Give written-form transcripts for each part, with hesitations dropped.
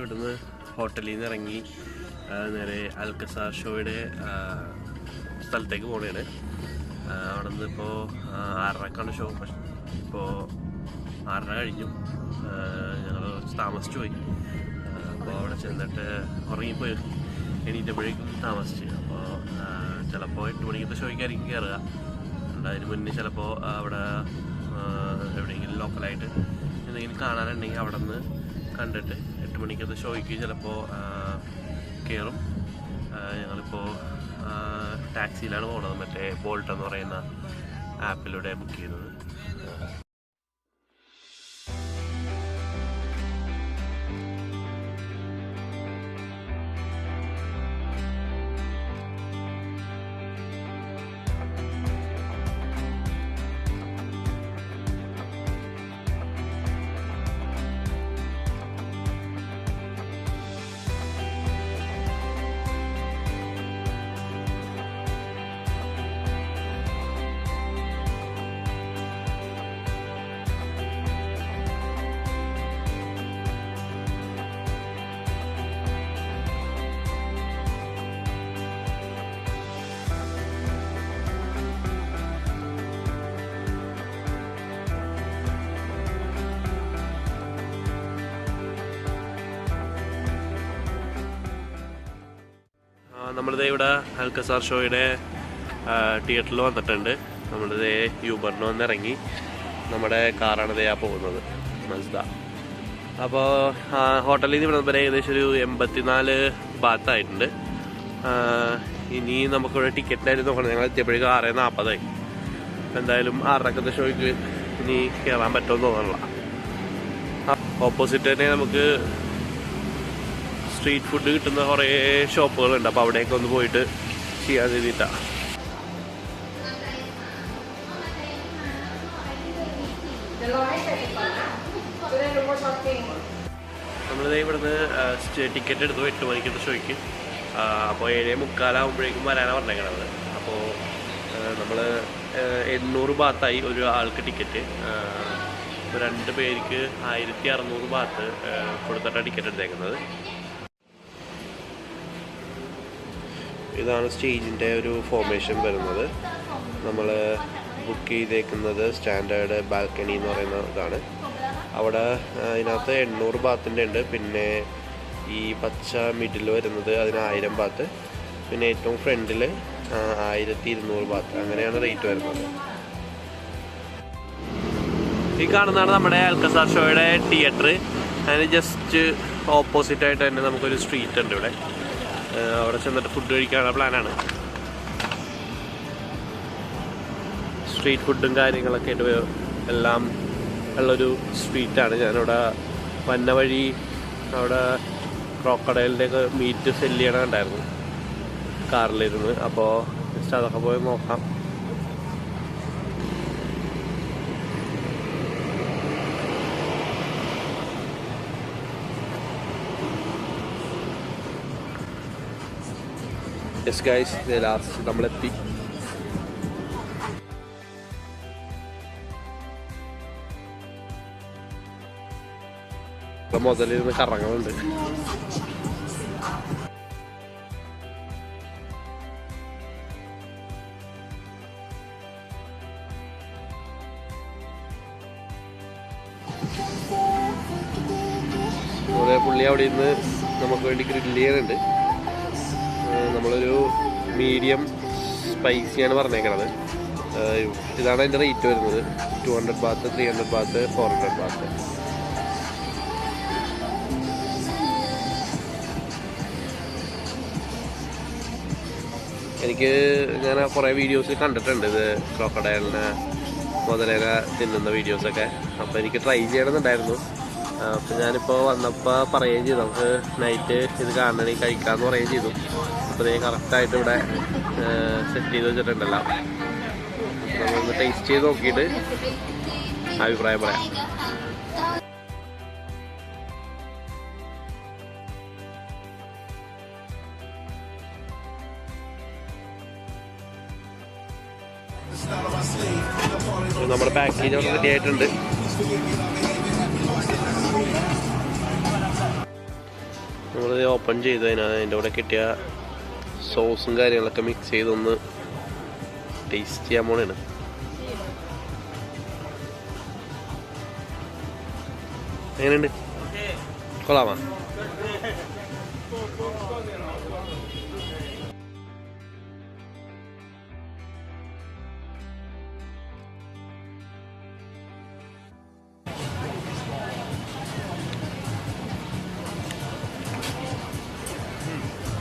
ഇവിടുന്ന് ഹോട്ടലിൽ നിന്ന് ഇറങ്ങി നേരെ അൽക്കസാർ ഷോയുടെ സ്ഥലത്തേക്ക് പോകണേണ്. അവിടെ നിന്ന് ഇപ്പോൾ 6:30ക്കാണ് ഷോ. ഇപ്പോൾ 6:30 കഴിഞ്ഞു. ഞങ്ങൾ താമസിച്ചു പോയി. അപ്പോൾ അവിടെ ചെന്നിട്ട് ഉറങ്ങിപ്പോയി. എണീറ്റപ്പോഴേക്കും താമസിച്ച്. അപ്പോൾ ചിലപ്പോൾ 8 മണിക്കത്തെ ഷോയ്ക്കായിരിക്കും കയറുക. അതിന് മുന്നേ ചിലപ്പോൾ അവിടെ എവിടെയെങ്കിലും ലോക്കലായിട്ട് എന്തെങ്കിലും കാണാനുണ്ടെങ്കിൽ അവിടെ നിന്ന് കണ്ടിട്ട് 8 മണിക്കത്തെ ഷോയ്ക്ക് ചിലപ്പോൾ കയറും. ഞങ്ങളിപ്പോൾ ടാക്സിയിലാണ് പോകുന്നത്. മറ്റേ ബോൾട്ട് എന്ന് പറയുന്ന ആപ്പിലൂടെ ബുക്ക് ചെയ്തത്. നമ്മളിത് ഇവിടെ അൽക്കസാർ ഷോയുടെ തിയേറ്ററിൽ വന്നിട്ടുണ്ട്. നമ്മളിത് യൂബറിന് വന്നിറങ്ങി. നമ്മുടെ കാറാണ് ആ പോകുന്നത്, മസ്ദ. അപ്പോൾ ഹോട്ടലിൽ നിന്ന് ഇവിടെ വരെ ഏകദേശം ഒരു 84 ബാത്തായിട്ടുണ്ട്. ഇനി നമുക്കിവിടെ ടിക്കറ്റിനായിരുന്നു നോക്കണം. ഞങ്ങൾ എത്തിയപ്പോഴേക്കും 6:40. എന്തായാലും 6:30ക്കത്തെ ഷോയ്ക്ക് ഇനി കയറാൻ പറ്റുമെന്ന് തോന്നണില്ല. ഓപ്പോസിറ്റ് തന്നെ നമുക്ക് സ്ട്രീറ്റ് ഫുഡ് കിട്ടുന്ന കുറേ ഷോപ്പുകളുണ്ട്. അപ്പോൾ അവിടേക്ക് ഒന്ന് പോയിട്ട് ചെയ്യാൻ വേണ്ടിയിട്ടാണ്. നമ്മളിത് ഇവിടുന്ന് ടിക്കറ്റ് എടുത്തു 8 മണിക്കത്തെ ഷോയ്ക്ക്. അപ്പോൾ 7:45 വരാനാണ് പറഞ്ഞേക്കണത്. അപ്പോൾ നമ്മൾ 800 ബാത്തായി ഒരു ആൾക്ക് ടിക്കറ്റ്. 2 പേർക്ക് 1600 ബാത്ത് കൊടുത്തിട്ടാണ് ടിക്കറ്റ് എടുത്തേക്കുന്നത്. ഇതാണ് സ്റ്റേജിൻ്റെ ഒരു ഫോർമേഷൻ വരുന്നത്. നമ്മൾ ബുക്ക് ചെയ്തേക്കുന്നത് സ്റ്റാൻഡേർഡ് ബാൽക്കണി എന്ന് പറയുന്ന ഇതാണ്. അവിടെ ഇതിനകത്ത് 800 ബാത്തിൻ്റെ ഉണ്ട്. പിന്നെ ഈ പച്ച മിഡിൽ വരുന്നത് അതിന് 1000 ബാത്ത്. പിന്നെ ഏറ്റവും ഫ്രണ്ടിൽ 1200 ബാത്ത്. അങ്ങനെയാണ് റേറ്റ് വരുന്നത്. ഈ കാണുന്നതാണ് നമ്മുടെ അൽക്കസാർ ഷോയുടെ തിയേറ്റർ. അതിന് ജസ്റ്റ് ഓപ്പോസിറ്റായിട്ട് തന്നെ നമുക്കൊരു സ്ട്രീറ്റ് ഉണ്ട് ഇവിടെ. അവിടെ ചെന്നിട്ട് ഫുഡ് കഴിക്കാനുള്ള പ്ലാനാണ്. സ്ട്രീറ്റ് ഫുഡും കാര്യങ്ങളൊക്കെ ആയിട്ട് എല്ലാം ഉള്ളൊരു സ്ട്രീറ്റാണ്. ഞാനിവിടെ വന്ന വഴി അവിടെ ക്രോക്കഡൈലിൻ്റെയൊക്കെ മീറ്റ് സെല്ല് ചെയ്യണമുണ്ടായിരുന്നു കാറിലിരുന്ന്. അപ്പോൾ ജസ്റ്റ് അതൊക്കെ പോയി നോക്കാം. യെസ് ഗൈസ്, ലാസ്റ്റ് നമ്മളെത്തി. മുതലിരുന്ന് കറങ്ങുന്നുണ്ട്. പുള്ളി അവിടെ ഇരുന്ന് നമുക്ക് വേണ്ടി ഗ്രില്ല് ചെയ്യാനുണ്ട്. നമ്മളൊരു മീഡിയം സ്പൈസിയാണ് പറഞ്ഞേക്കണത്. ഇതാണ് അതിൻ്റെ റേറ്റ് വരുന്നത്. 200 ബാത്ത്, 300 ബാത്ത്, 400 ബാത്ത്. ഞാൻ കുറേ വീഡിയോസ് കണ്ടിട്ടുണ്ട് ഇത് ക്രോക്കഡൈലിനെ മുതലേനെ തിന്നുന്ന വീഡിയോസൊക്കെ. അപ്പോൾ എനിക്ക് ട്രൈ ചെയ്യണമെന്നുണ്ടായിരുന്നു. അപ്പോൾ ഞാനിപ്പോൾ വന്നപ്പോൾ പറയുകയും ചെയ്തു നമുക്ക് നൈറ്റ് ഇത് കാണണമെങ്കിൽ കഴിക്കാമെന്ന് പറയുകയും ചെയ്തു. അപ്പോൾ ഇത് കറക്റ്റായിട്ട് ഇവിടെ സെറ്റ് ചെയ്ത് വെച്ചിട്ടുണ്ടല്ലോ. നമ്മളൊന്ന് ടേസ്റ്റ് ചെയ്ത് നോക്കിയിട്ട് അഭിപ്രായം പറയാം. നമ്മുടെ പാക്കേജ് അവിടെ റെഡി ആയിട്ടുണ്ട്. നമ്മളിത് ഓപ്പൺ ചെയ്ത് അതിൻ്റെ കൂടെ കിട്ടിയ സോസും കാര്യങ്ങളൊക്കെ മിക്സ് ചെയ്തൊന്ന് ടേസ്റ്റ് ചെയ്യാൻ പോണേണ്. എങ്ങനെയുണ്ട്? കൊള്ളാമാ?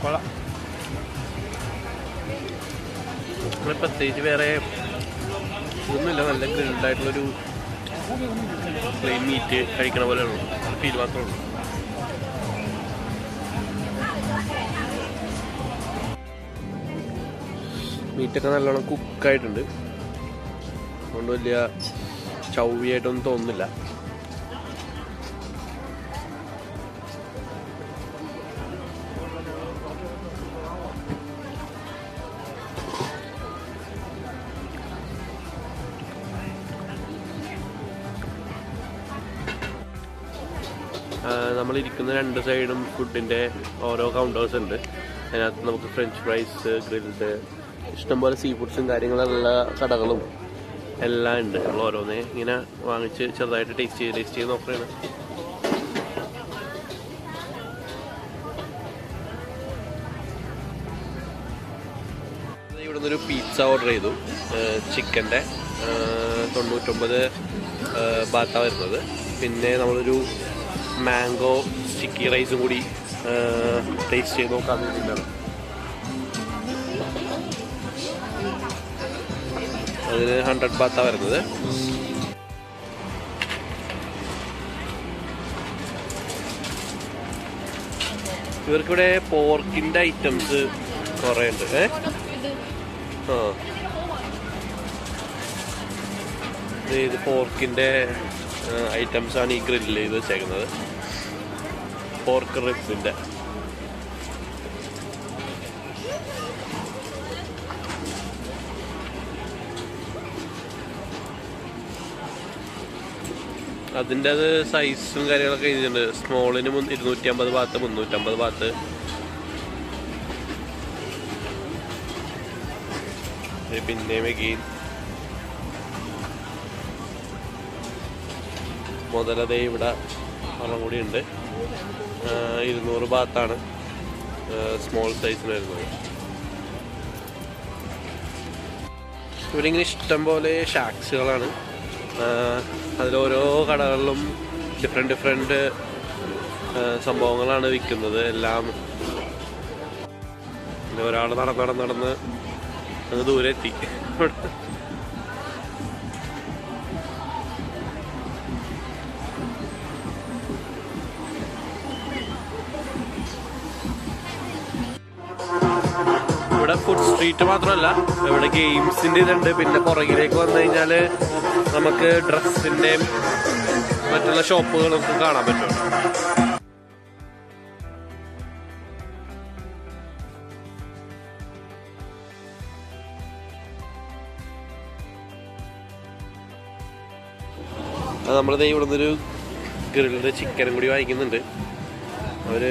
കൊള്ളാം. പ്രത്യേകിച്ച് വേറെ ഇതൊന്നുമില്ല. നല്ല ഗ്രിൽഡായിട്ടുള്ളൊരു പ്ലെയിൻ മീറ്റ് കഴിക്കണ പോലെയുള്ളൂ. ഫീൽ മാത്രമേ ഉള്ളൂ. മീറ്റൊക്കെ നല്ലോണം കുക്കായിട്ടുണ്ട്. അതുകൊണ്ട് വലിയ ചൗവിയായിട്ടൊന്നും തോന്നുന്നില്ല. നമ്മളിരിക്കുന്ന രണ്ട് സൈഡും ഫുഡിൻ്റെ ഓരോ കൗണ്ടേഴ്സ് ഉണ്ട്. അതിനകത്ത് നമുക്ക് ഫ്രഞ്ച് ഫ്രൈസ്, ഗ്രിൽഡ്, ഇഷ്ടംപോലെ സീ ഫുഡ്സും കാര്യങ്ങളുള്ള കടകളും എല്ലാം ഉണ്ട്. നമ്മൾ ഓരോന്നേ ഇങ്ങനെ വാങ്ങിച്ച് ചെറുതായിട്ട് ടേസ്റ്റ് ചെയ്ത് നോക്കുകയാണ്. ഇവിടെ നിന്നൊരു പിസ്സ ഓർഡർ ചെയ്തു. ചിക്കൻ്റെ 99 ബാത്താണ് വരുന്നത്. പിന്നെ നമ്മളൊരു മാംഗോ സ്റ്റിക്കി റൈസും കൂടി ടേസ്റ്റ് ചെയ്ത് നോക്കാൻ വേണ്ടിയിട്ടാണ്. അതിന് 100 ബാത്താണ് വരുന്നത്. ഇവർക്കിവിടെ പോർക്കിൻ്റെ ഐറ്റംസ് കുറേ ഉണ്ട്. ഇത് പോർക്കിൻ്റെ ഐറ്റംസാണ് ഈ ഗ്രില്ല് ചെയ്ത് വെച്ചേക്കുന്നത്. പോർക്ക് റിബ്സിൻ്റെ. അതിൻ്റെ അത് സൈസും കാര്യങ്ങളൊക്കെ എഴുതിയിട്ടുണ്ട്. സ്മോളിന് 250 ബാത്ത്, 350 ബാത്ത്. പിന്നെ മെഗീൻ മുതലതേ ഇവിടെ ഒരെണ്ണം കൂടി ഉണ്ട്. 200 ബാത്താണ് സ്മോൾ സൈസിന് വരുന്നത്. ഇവിടെ ഇങ്ങനെ ഇഷ്ടം പോലെ ഷാക്സുകളാണ്. അതിലോരോ കടകളിലും ഡിഫറെൻറ്റ് സംഭവങ്ങളാണ് വിൽക്കുന്നത്. എല്ലാം ഒരാൾ നടന്ന് അങ്ങ് ദൂരെ എത്തി. ഇവിടെ ഫുഡ് സ്ട്രീറ്റ് മാത്രമല്ല, ഇവിടെ ഗെയിംസിൻ്റെ ഇതുണ്ട്. പിന്നെ പുറകിലേക്ക് വന്നു കഴിഞ്ഞാൽ നമുക്ക് ഡ്രസ്സിൻ്റെയും മറ്റുള്ള ഷോപ്പുകളൊക്കെ കാണാൻ പറ്റും. നമ്മളിത് ഇവിടെ നിന്നൊരു ഗ്രിൽഡ് ചിക്കനും കൂടി വാങ്ങിക്കുന്നുണ്ട്. അവർ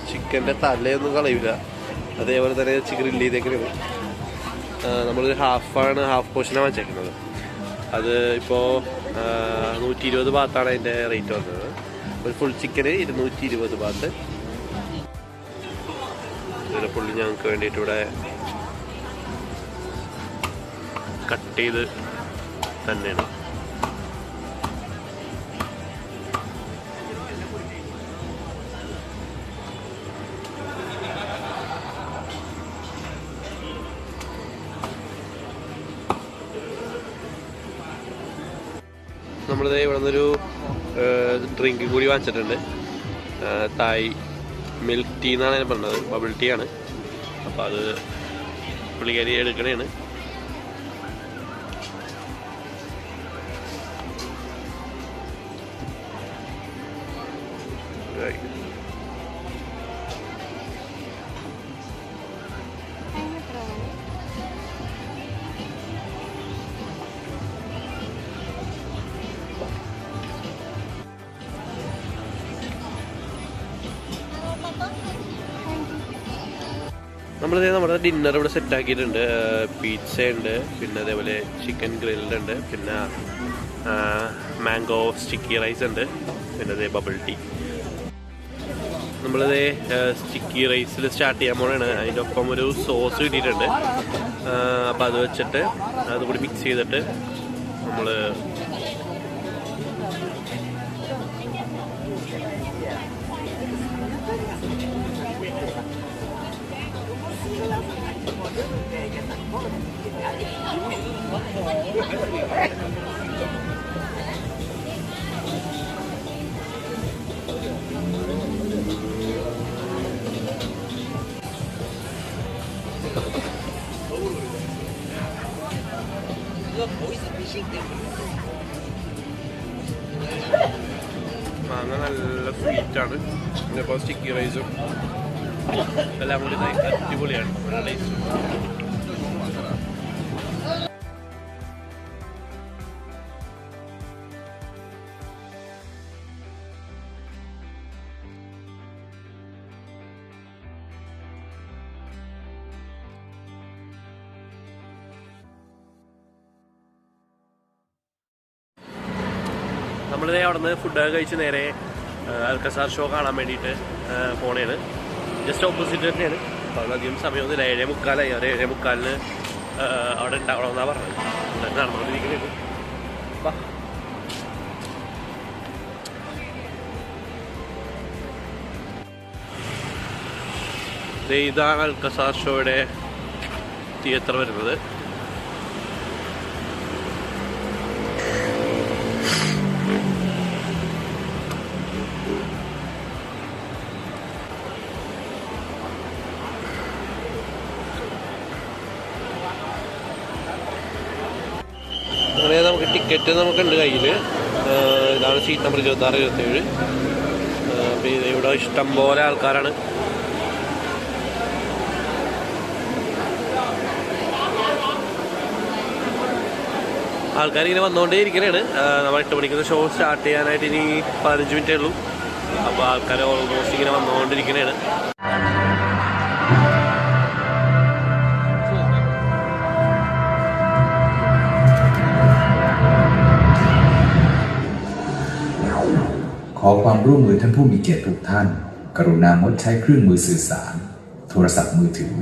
ചിക്കൻ്റെ തലയൊന്നും കളയില്ല, അതേപോലെ തന്നെ ഗ്രില്ല് ചെയ്തേക്കുന്നത്. നമ്മളൊരു ഹാഫ് പോർഷനാണ് വാങ്ങിച്ചേക്കുന്നത്. അത് ഇപ്പോൾ 120 ബാത്താണ് അതിൻ്റെ റേറ്റ് വന്നത്. ഒരു ഫുൾ ചിക്കന് 220 ബാത്ത്. ഇതിൻ്റെ പുള്ളി ഞങ്ങൾക്ക് വേണ്ടിയിട്ട് ഇവിടെ കട്ട് ചെയ്ത് തന്നെയാണ്. നമ്മളിത് ഇവിടെ നിന്നൊരു ഡ്രിങ്ക് കൂടി വാങ്ങിച്ചിട്ടുണ്ട്. തായ് മിൽക്ക് ടീ എന്നാണ് ഞാൻ പറഞ്ഞത്. ബബിൾ ടീ ആണ്. അപ്പോൾ അത് പുള്ളിക്കാരി എടുക്കണേണ്. നമ്മളിത് നമ്മുടെ ഡിന്നർ ഇവിടെ സെറ്റാക്കിയിട്ടുണ്ട്. പീസ ഉണ്ട്, പിന്നെ അതേപോലെ ചിക്കൻ ഗ്രിൽഡ് ഉണ്ട്, പിന്നെ മാംഗോ സ്റ്റിക്കി റൈസ് ഉണ്ട്, പിന്നെ അതേ ബബിൾ ടീ. നമ്മളിത് സ്റ്റിക്കി റൈസിൽ സ്റ്റാർട്ട് ചെയ്യാൻ പോകണമാണ്. അതിൻ്റെ ഒപ്പം ഒരു സോസ് കിട്ടിയിട്ടുണ്ട്. അപ്പോൾ അത് വെച്ചിട്ട് അതുകൂടി മിക്സ് ചെയ്തിട്ട് നമ്മൾ മാങ്ങ നല്ല സ്വീറ്റാണ്. ഇപ്പോൾ സ്റ്റിക്കി റൈസും എല്ലാം കൂടി അടിപൊളിയാണ്, നല്ല ടേസ്റ്റ്. നമ്മളിതേ അവിടെ നിന്ന് ഫുഡൊക്കെ കഴിച്ച് നേരെ അൽക്കസാർ ഷോ കാണാൻ വേണ്ടിയിട്ട് പോണേണ്. ജസ്റ്റ് ഓപ്പോസിറ്റ് തന്നെയാണ്. അപ്പോൾ അധികം സമയമൊന്നുമില്ല. 7:45 ഒരു 7:45 അവിടെ ഉണ്ടാവണമെന്നാണ് പറഞ്ഞത്. നടന്നുകൊണ്ടിരിക്കുന്നത്. ഇതാണ് അൽക്കസാർ ഷോയുടെ തിയേറ്റർ വരുന്നത്. അങ്ങനെ നമുക്ക് ടിക്കറ്റ് നമുക്കുണ്ട് കയ്യിൽ. ഇതാണ് സീറ്റ് നമ്പർ 26, 27. അപ്പോൾ ഇവിടെ ഇഷ്ടം പോലെ ആൾക്കാരാണ്. ആൾക്കാരിങ്ങനെ വന്നുകൊണ്ടേ ഇരിക്കണേണ്. നമ്മൾ 8 മണിക്ക് ഷോ സ്റ്റാർട്ട് ചെയ്യാനായിട്ട് ഇനി 15 മിനിറ്റേ ഉള്ളൂ. അപ്പോൾ ആൾക്കാർ ഓൾമോസ്റ്റ് ഇങ്ങനെ വന്നുകൊണ്ടിരിക്കണേണ്.ขอความร่วมมือท่านผู้มีเกียรติทุกท่านกรุณางดใช้เครื่องมือสื่อสารโทรศัพท์มือถือ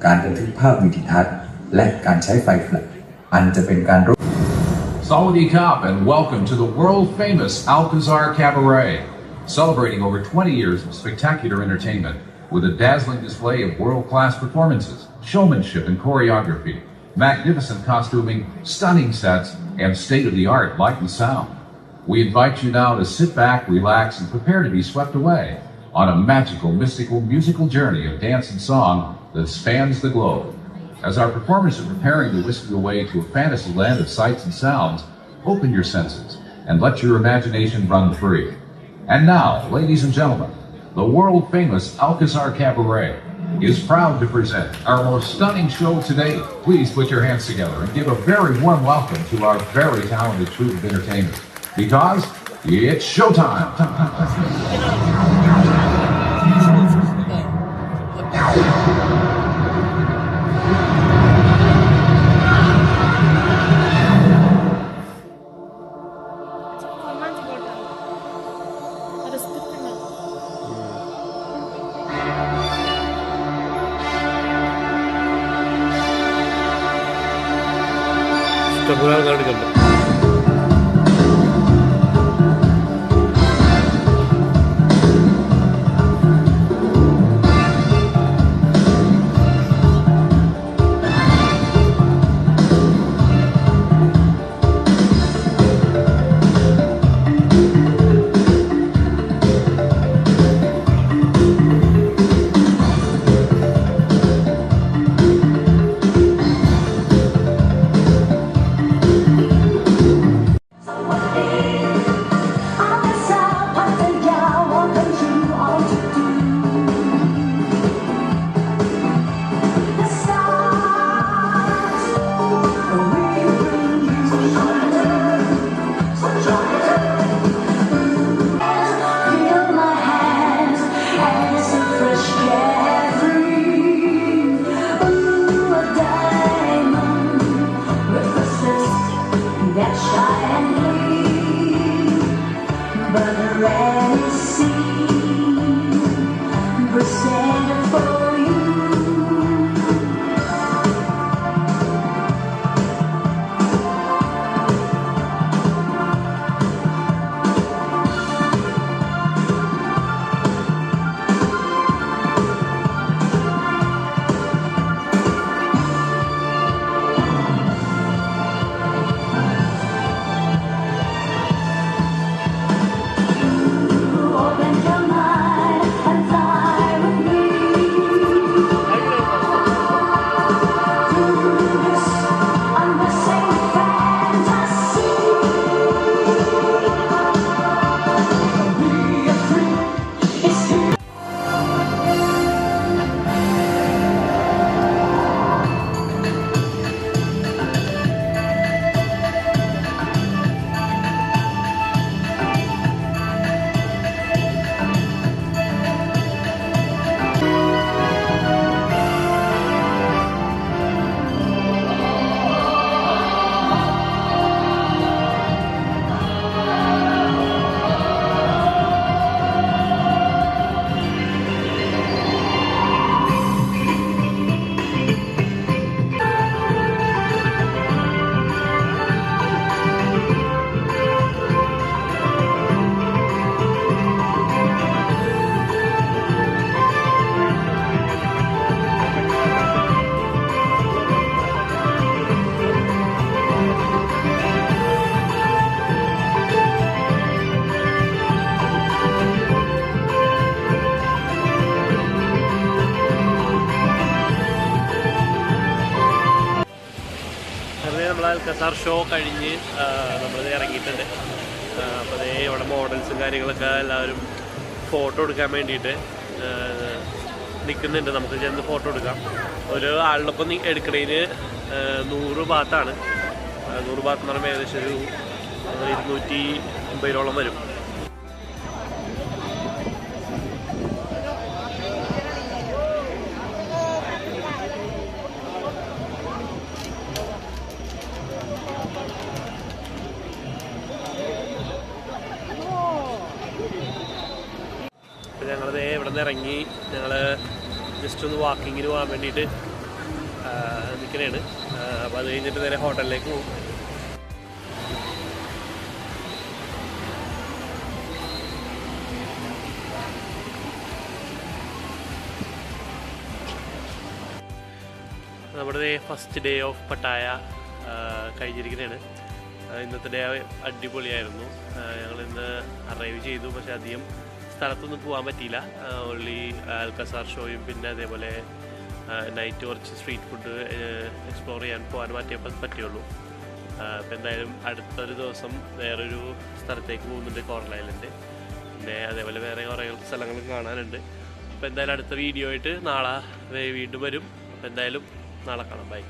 การบันทึกภาพวิดีทัศน์และการใช้ไฟแฟลชอันจะเป็นการรบ Sawadee Kap and welcome to the world-famous Alcazar Cabaret, celebrating over 20 years of spectacular entertainment with a dazzling display of world-class performances, showmanship and choreography, magnificent costuming, stunning sets, and state-of-the-art light and sound. We invite you now to sit back, relax, and prepare to be swept away on a magical, mystical, musical journey of dance and song that spans the globe. As our performers are preparing to whisk you away to a fantasy land of sights and sounds, open your senses and let your imagination run free. And now, ladies and gentlemen, the world-famous Alcazar Cabaret is proud to present our most stunning show today. Please put your hands together and give a very warm welcome to our very talented troupe of entertainers. Because it's showtime. Alcazar show കഴിഞ്ഞ് നമ്മളിത് ഇറങ്ങിയിട്ടുണ്ട്. അപ്പോൾ അതേ ഇവിടെ മോഡൽസും കാര്യങ്ങളൊക്കെ എല്ലാവരും photo എടുക്കാൻ വേണ്ടിയിട്ട് നിൽക്കുന്നുണ്ട്. നമുക്ക് ചെന്ന് ഫോട്ടോ എടുക്കാം. ഒരു ആളിനൊപ്പം എടുക്കണതിന് 100 ബാത്താണ്. 100 ബാത്ത് എന്ന് പറയുമ്പോൾ ഏകദേശം ഒരു 250 വരും. അപ്പോൾ ഞങ്ങളത് ഇവിടെ നിന്ന് ഇറങ്ങി ഞങ്ങൾ ജസ്റ്റ് ഒന്ന് വാക്കിങ്ങിന് പോകാൻ വേണ്ടിയിട്ട് നിൽക്കണേണ്. അപ്പോൾ അത് കഴിഞ്ഞിട്ട് നേരെ ഹോട്ടലിലേക്ക് പോകും. നമ്മുടെ ഫസ്റ്റ് ഡേ ഓഫ് പട്ടായ കഴിഞ്ഞിരിക്കുന്നതാണ്. ഇന്നത്തെ ഡേ അടിപൊളിയായിരുന്നു. ഞങ്ങളിന്ന് അറൈവ് ചെയ്തു, പക്ഷെ അധികം സ്ഥലത്തൊന്നും പോകാൻ പറ്റിയില്ല. ഓൺലി അൽക്കസാർ ഷോയും പിന്നെ അതേപോലെ നൈറ്റ് കുറച്ച് സ്ട്രീറ്റ് ഫുഡ് എക്സ്പ്ലോർ ചെയ്യാൻ പോകാൻ പറ്റുള്ളൂ. അപ്പോൾ എന്തായാലും അടുത്തൊരു ദിവസം വേറൊരു സ്ഥലത്തേക്ക് പോകുന്നുണ്ട്, കോറൽ ഐലൻഡ്. പിന്നെ അതേപോലെ വേറെ കുറേ സ്ഥലങ്ങൾ കാണാനുണ്ട്. അപ്പോൾ എന്തായാലും അടുത്ത വീഡിയോ ആയിട്ട് നാളെ വീണ്ടും വരും. അപ്പോൾ എന്തായാലും നാളെ കാണാം. ബൈ.